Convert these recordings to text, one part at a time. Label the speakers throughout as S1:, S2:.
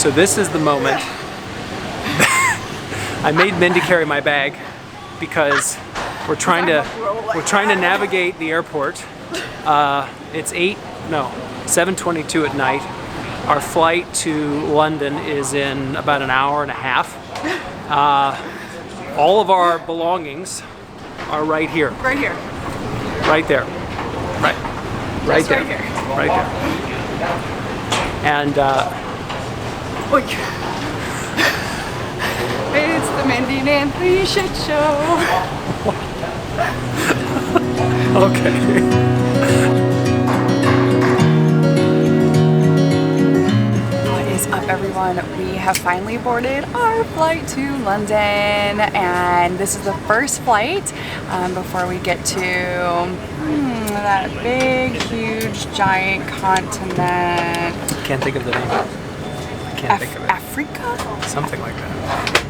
S1: So this is the moment. I made Mindy carry my bag because we're trying to navigate the airport. It's 7:22 at night. Our flight to London is in about an hour and a half. All of our belongings are right here.
S2: Right here.
S1: Right there. Right there.
S2: Right here.
S1: Right there. And
S2: it's the Mindy and Anthony shit show.
S1: okay.
S2: Up everyone, we have finally boarded our flight to London, and this is the first flight before we get to that big, huge, giant continent.
S1: Can't think of the name. I can't think of it.
S2: Africa?
S1: Something like that.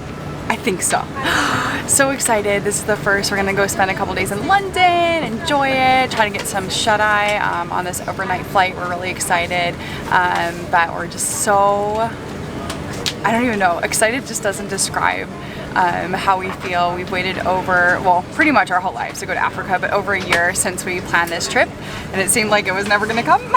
S2: I think so. So excited. This is the first. We're gonna go spend a couple days in London, enjoy it, try to get some shut-eye on this overnight flight. We're really excited, but we're just so, I don't even know, excited just doesn't describe how we feel. We've waited pretty much our whole lives to go to Africa, but over a year since we planned this trip, and it seemed like it was never gonna come.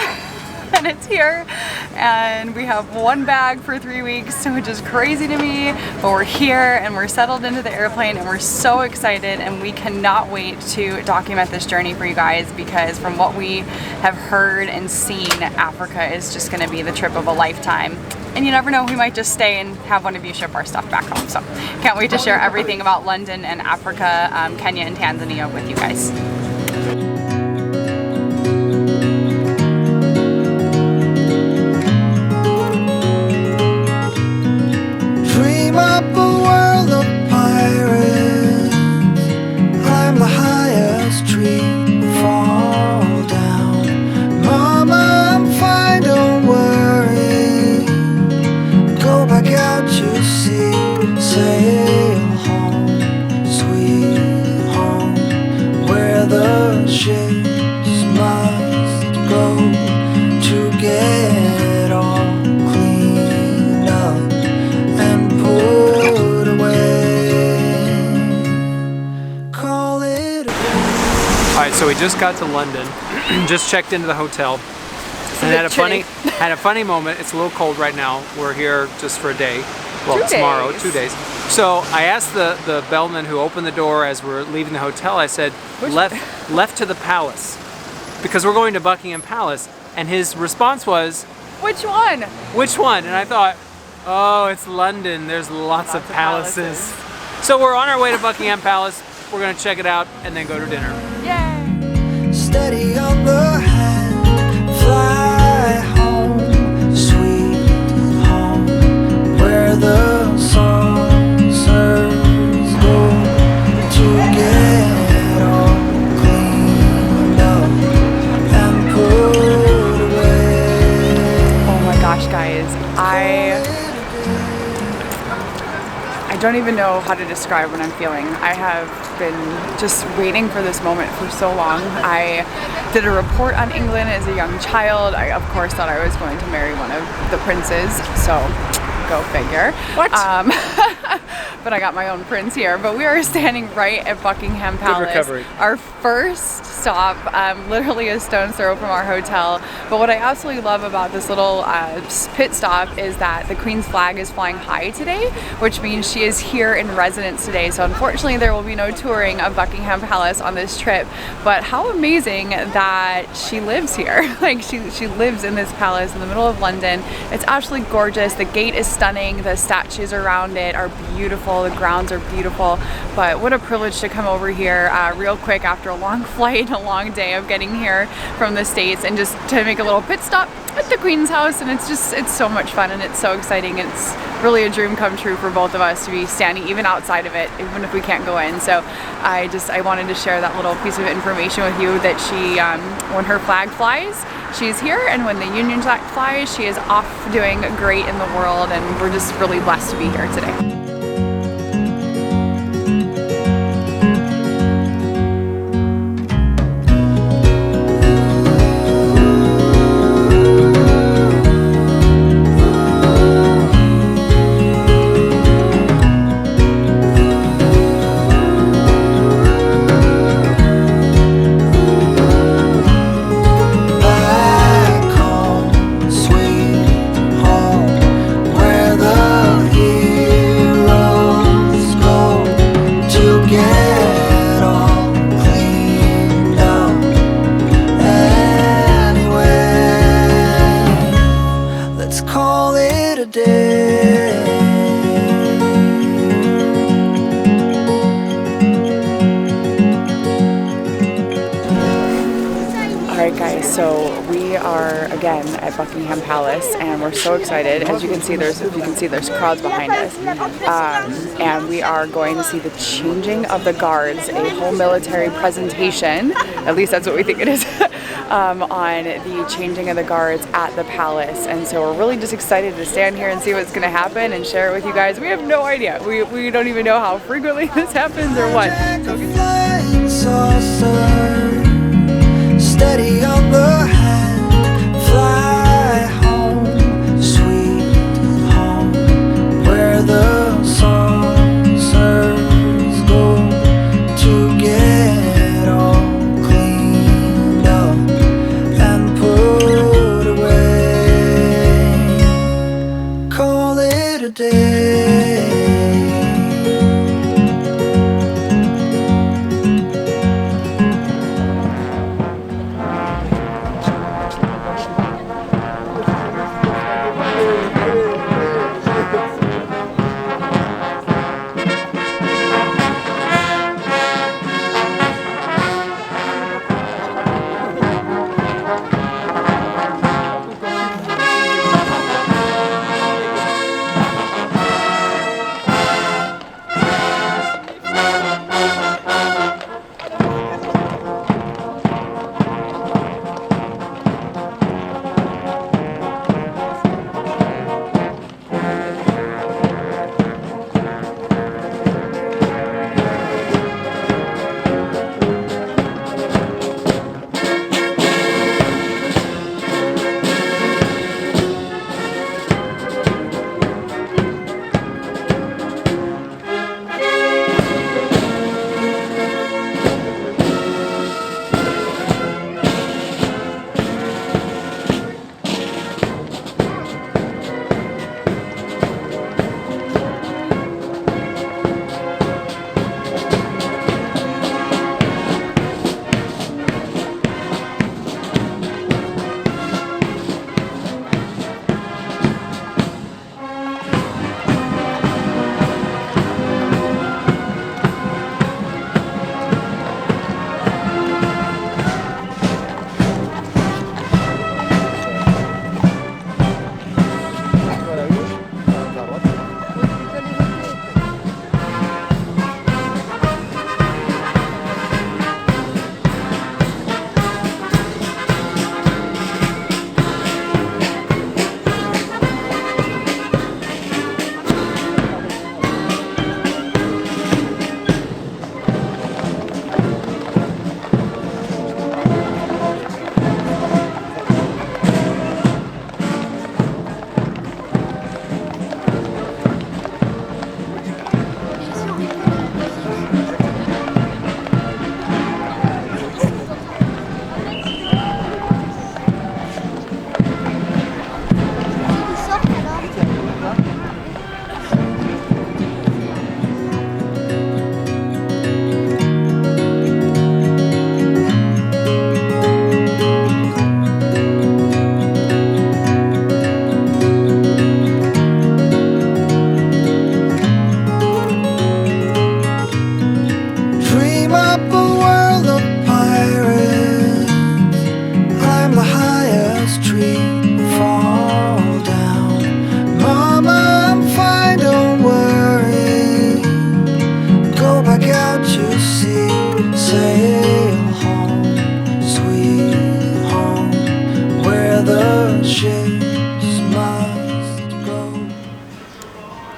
S2: And it's here, and we have one bag for 3 weeks, which is crazy to me, but we're here and we're settled into the airplane and we're so excited, and we cannot wait to document this journey for you guys, because from what we have heard and seen, Africa is just going to be the trip of a lifetime. And you never know, we might just stay and have one of you ship our stuff back home. So can't wait to share everything about London and Africa, Kenya and Tanzania with you guys.
S3: Up a world of pirates, climb the highest tree, fall down. Mama, I'm fine, don't worry. Go back out, you see, sail home, sweet home, where the ships must go to get all cleaned up and put away. Call it
S1: Alright, so we just got to London, just checked into the hotel, and had a funny moment. It's a little cold right now. We're here just for a day. Well, tomorrow, 2 days. So I asked the bellman who opened the door as we're leaving the hotel, I said, left to the palace, because we're going to Buckingham Palace, and his response was,
S2: Which one?
S1: which one? And I thought, oh, it's London. There's lots of palaces. So we're on our way to Buckingham Palace. We're gonna check it out and then go to dinner.
S2: Yay!
S3: steady on the hand, fly home, sweet home, where the saucers go to get all cleaned up and put away.
S2: Oh my gosh, guys, I don't even know how to describe what I'm feeling. I have been just waiting for this moment for so long. I did a report on England as a young child. I, of course, thought I was going to marry one of the princes, so go figure.
S1: What?
S2: But I got my own prince here. But we are standing right at Buckingham Palace.
S1: Good recovery.
S2: Our first stop, literally a stone's throw from our hotel. But what I absolutely love about this little pit stop is that the Queen's flag is flying high today, which means she is here in residence today. So unfortunately there will be no touring of Buckingham Palace on this trip, but how amazing that she lives here. Like she lives in this palace in the middle of London. It's absolutely gorgeous. The gate is stunning. The statues around it are beautiful. The grounds are beautiful. But what a privilege to come over here real quick after a long flight, a long day of getting here from the States, and just to make a little pit stop at the Queen's house. And it's so much fun and it's so exciting. It's really a dream come true for both of us to be standing even outside of it, even if we can't go in. So I wanted to share that little piece of information with you, that she, when her flag flies, she's here, and when the Union Jack flies, she is off doing great in the world, and we're just really blessed to be here today. So we are again at Buckingham Palace, and we're so excited. As you can see, there's crowds behind us, and we are going to see the changing of the guards, a whole military presentation. At least that's what we think it is. On the changing of the guards at the palace, and so we're really just excited to stand here and see what's going to happen and share it with you guys. We have no idea. We don't even know how frequently this happens or what.
S3: Flying saucer, steady on the hand, fly home, sweet home, where the saucers go to get all cleaned up and put away. Call it a day.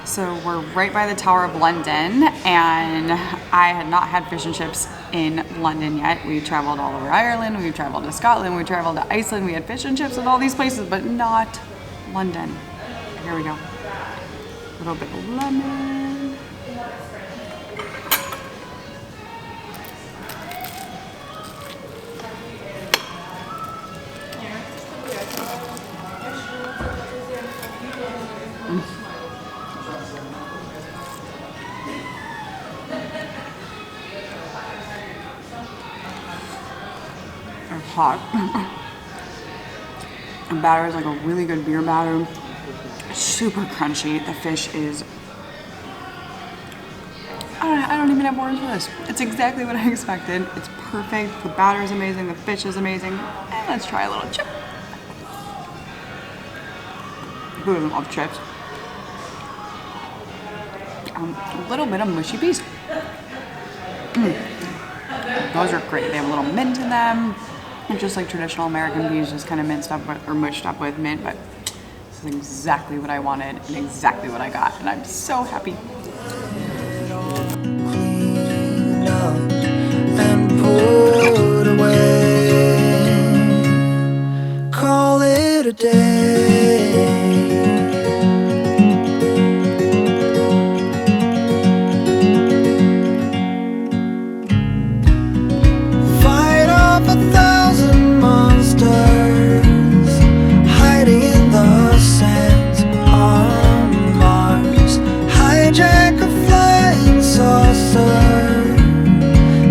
S2: So we're right by the Tower of London, and I had not had fish and chips in London yet. We traveled all over Ireland, we traveled to Scotland, we traveled to Iceland, we had fish and chips at all these places, but not London. Here we go. A little bit of lemon. Hot. The batter is like a really good beer batter. Super crunchy. The fish is, I don't even have more for this. It's exactly what I expected. It's perfect. The batter is amazing. The fish is amazing. And let's try a little chip. Who doesn't love chips? A little bit of mushy peas. Those are great. They have a little mint in them. And just like traditional American peas, just kind of minced up with, or mushed up with mint, but this is exactly what I wanted and exactly what I got, and I'm so happy.
S3: Cleaned up and put away. Call it a day. Fight off 1,000 monsters hiding in the sands on Mars. Hijack a flying saucer,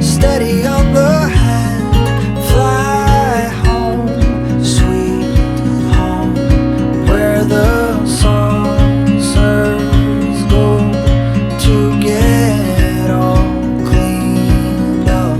S3: steady on the hand. Fly home, sweet home, where the saucers go to get all cleaned up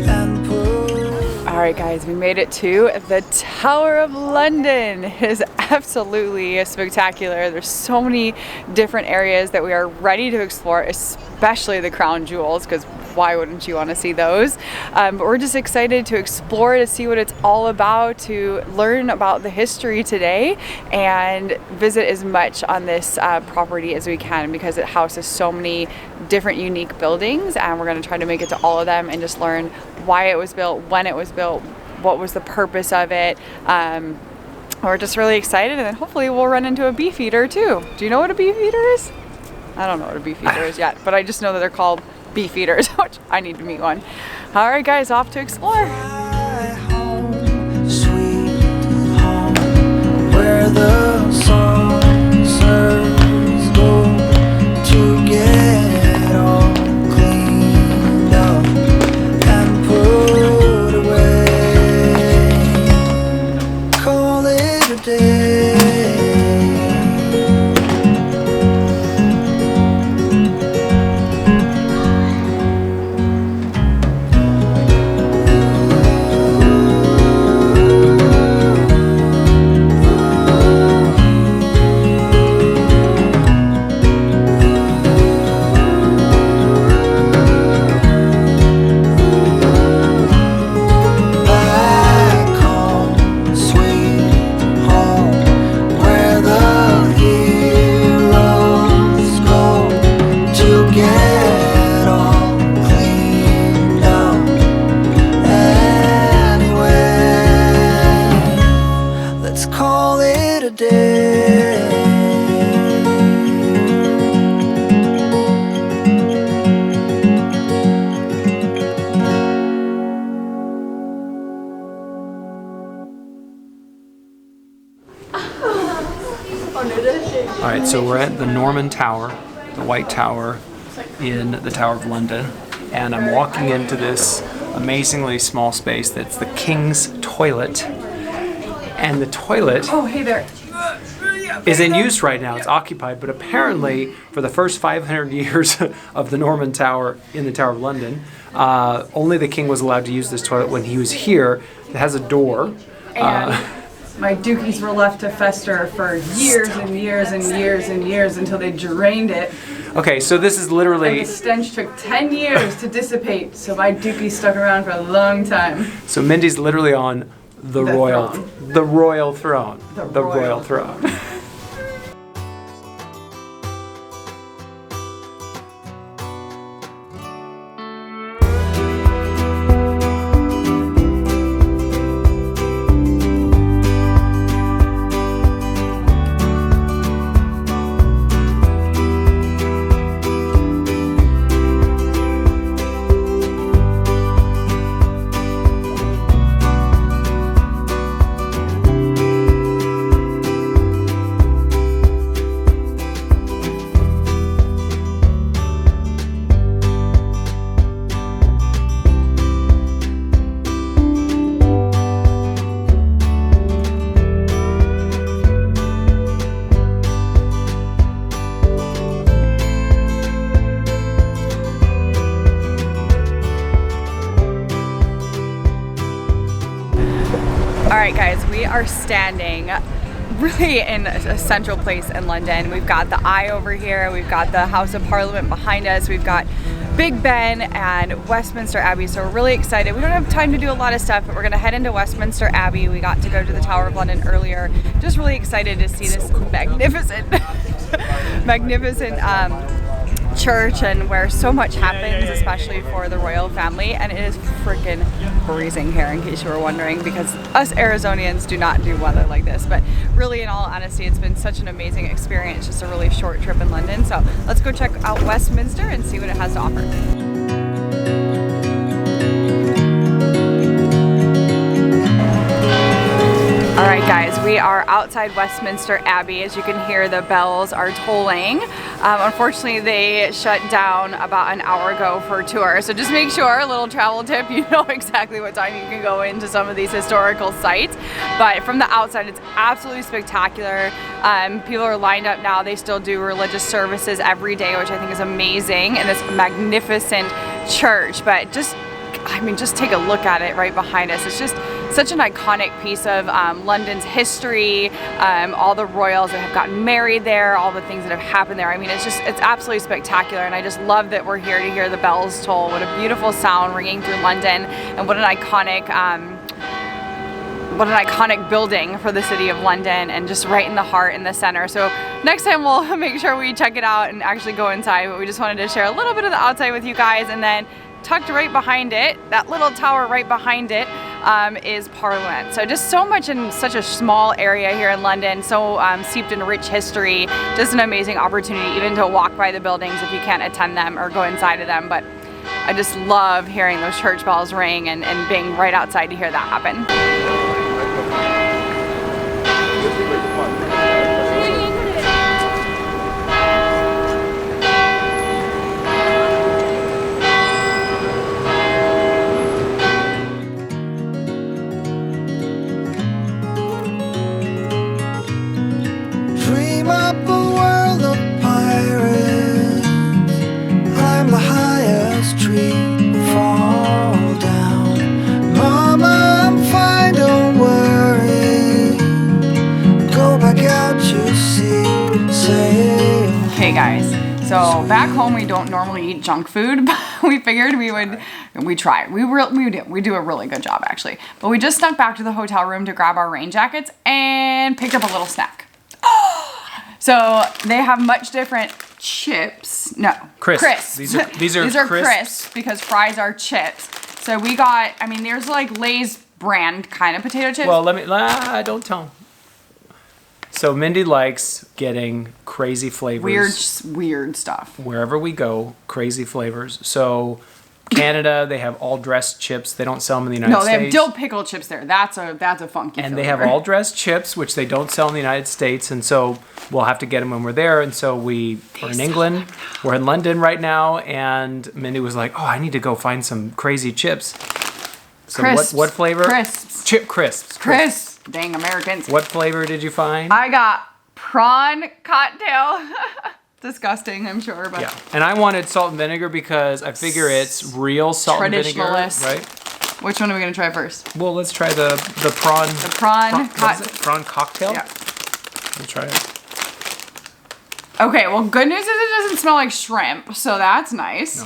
S3: and put.
S2: All right, guys, we made it to the Tower of London. It is absolutely spectacular. There's so many different areas that we are ready to explore, especially the crown jewels, because why wouldn't you want to see those? But we're just excited to explore, to see what it's all about, to learn about the history today, and visit as much on this property as we can, because it houses so many different unique buildings, and we're going to try to make it to all of them and just learn why it was built, when it was built, what was the purpose of it. We're just really excited, and then hopefully we'll run into a beefeater too. Do you know what a beefeater is? I don't know what a beefeater is yet, but I just know that they're called beefeaters, which I need to meet one. All right, guys, off to explore.
S3: Fly home, sweet home, where the saucers go to get all cleaned up and put away. Call it a day. Back home, sweet home, where the heroes go to get all cleaned up. Anyway, let's call it a day.
S1: All right, so we're at the Norman Tower, the White Tower in the Tower of London, and I'm walking into this amazingly small space that's the King's toilet. And the toilet
S2: Oh, hey there.
S1: is in use right now. It's occupied, but apparently for the first 500 years of the Norman Tower in the Tower of London, only the king was allowed to use this toilet when he was here. It has a door.
S2: And my dookies were left to fester for years and years and years and years until they drained it.
S1: Okay, so this is
S2: And
S1: literally,
S2: the stench took 10 years to dissipate, so my dookie stuck around for a long time.
S1: so Mindy's literally on the royal
S2: throne.
S1: throne. The royal throne.
S2: All right, guys, we are standing really in a central place in London. We've got the Eye over here, we've got the House of Parliament behind us, we've got Big Ben and Westminster Abbey, so we're really excited. We don't have time to do a lot of stuff, but we're gonna head into Westminster Abbey. We got to go to the Tower of London earlier. Just really excited to see this magnificent, magnificent church, and where so much happens, especially for the royal family. And it is freaking freezing here, in case you were wondering, because us Arizonians do not do weather like this. But really, in all honesty, it's been such an amazing experience, just a really short trip in London. So let's go check out Westminster and see what it has to offer. All right, guys, we are outside Westminster Abbey. As you can hear, the bells are tolling. Unfortunately, they shut down about an hour ago for a tour. So just make sure, a little travel tip, you know exactly what time you can go into some of these historical sites. But from the outside, it's absolutely spectacular. People are lined up now. They still do religious services every day, which I think is amazing, in this magnificent church. But just take a look at it right behind us. It's just such an iconic piece of London's history, all the royals that have gotten married there, all the things that have happened there. I mean, it's absolutely spectacular, and I just love that we're here to hear the bells toll. What a beautiful sound ringing through London, and what an iconic building for the city of London, and just right in the heart, in the center. So next time we'll make sure we check it out and actually go inside, but we just wanted to share a little bit of the outside with you guys. And then tucked right behind it, that little tower right behind it, is Parliament. So just so much in such a small area here in London, so steeped in rich history. Just an amazing opportunity even to walk by the buildings if you can't attend them or go inside of them. But I just love hearing those church bells ring and being right outside to hear that happen.
S3: Dream up a world of pirates, climb the highest tree, fall down. Mama, I'm fine, don't worry. Go back out, you see, sail.
S2: Okay, guys. So back home we don't normally eat junk food, but we figured we do a really good job actually. But we just snuck back to the hotel room to grab our rain jackets and picked up a little snack. So they have much different chips. No, crisps.
S1: These are
S2: crisps because fries are chips. So we got, I mean, there's like Lay's brand kind of potato chips.
S1: Well, don't tell them. So Mindy likes getting crazy flavors.
S2: Weird stuff.
S1: Wherever we go, crazy flavors. So Canada, they have all dressed chips. They don't sell them in the United States.
S2: No, they have dill pickle chips there. That's a funky
S1: And
S2: flavor.
S1: they have all dressed chips, which they don't sell in the United States. And so we'll have to get them when we're there. And so we're in England. We're in London right now. And Mindy was like, oh, I need to go find some crazy chips. So
S2: crisps.
S1: What flavor?
S2: Crisps.
S1: Chip crisps.
S2: Crisps. Dang Americans.
S1: What flavor did you find?
S2: I got prawn cocktail. Disgusting, I'm sure, but
S1: yeah. And I wanted salt and vinegar because I figure it's real salt and vinegar, right?
S2: Which one are we gonna try first?
S1: Well, let's try the prawn.
S2: The prawn
S1: cocktail.
S2: Yeah.
S1: We'll try it.
S2: Okay. Well, good news is it doesn't smell like shrimp, so that's nice.
S1: No.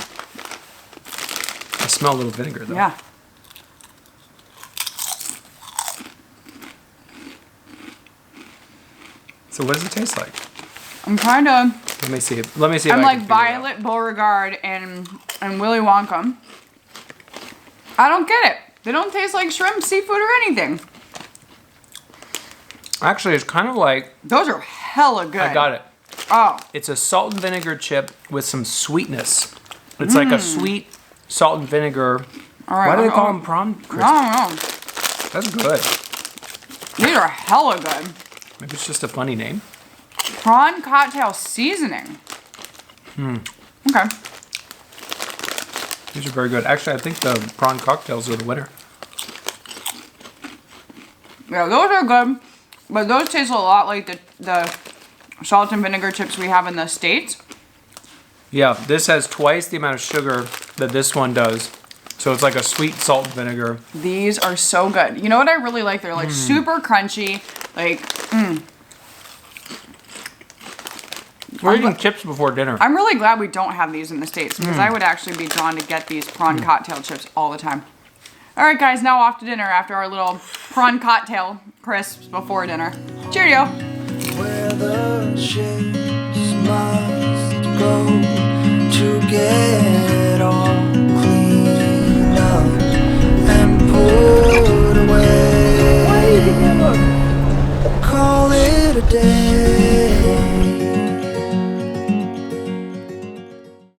S1: I smell a little vinegar though.
S2: Yeah.
S1: So what does it taste like?
S2: I'm trying to.
S1: Let me see. Let me see.
S2: I'm like Violet Beauregard and Willy Wonka. I don't get it. They don't taste like shrimp, seafood, or anything.
S1: Actually, it's kind of like.
S2: Those are hella good.
S1: I got it.
S2: Oh.
S1: It's a salt and vinegar chip with some sweetness. It's like a sweet salt and vinegar.
S2: All right.
S1: Why do they call them prawn crisps?
S2: I don't know.
S1: That's good.
S2: These are hella good.
S1: Maybe it's just a funny name.
S2: Prawn cocktail seasoning. Okay.
S1: These are very good. Actually, I think the prawn cocktails are the winner.
S2: Yeah, those are good, but those taste a lot like the salt and vinegar chips we have in the States.
S1: Yeah, this has twice the amount of sugar that this one does. So it's like a sweet salt vinegar.
S2: These are so good. You know what I really like? They're like super crunchy. Like,
S1: We're eating chips before dinner.
S2: I'm really glad we don't have these in the States because I would actually be drawn to get these prawn cocktail chips all the time. All right, guys, now off to dinner after our little prawn cocktail crisps before dinner. Cheerio.
S3: Where the ships must go together.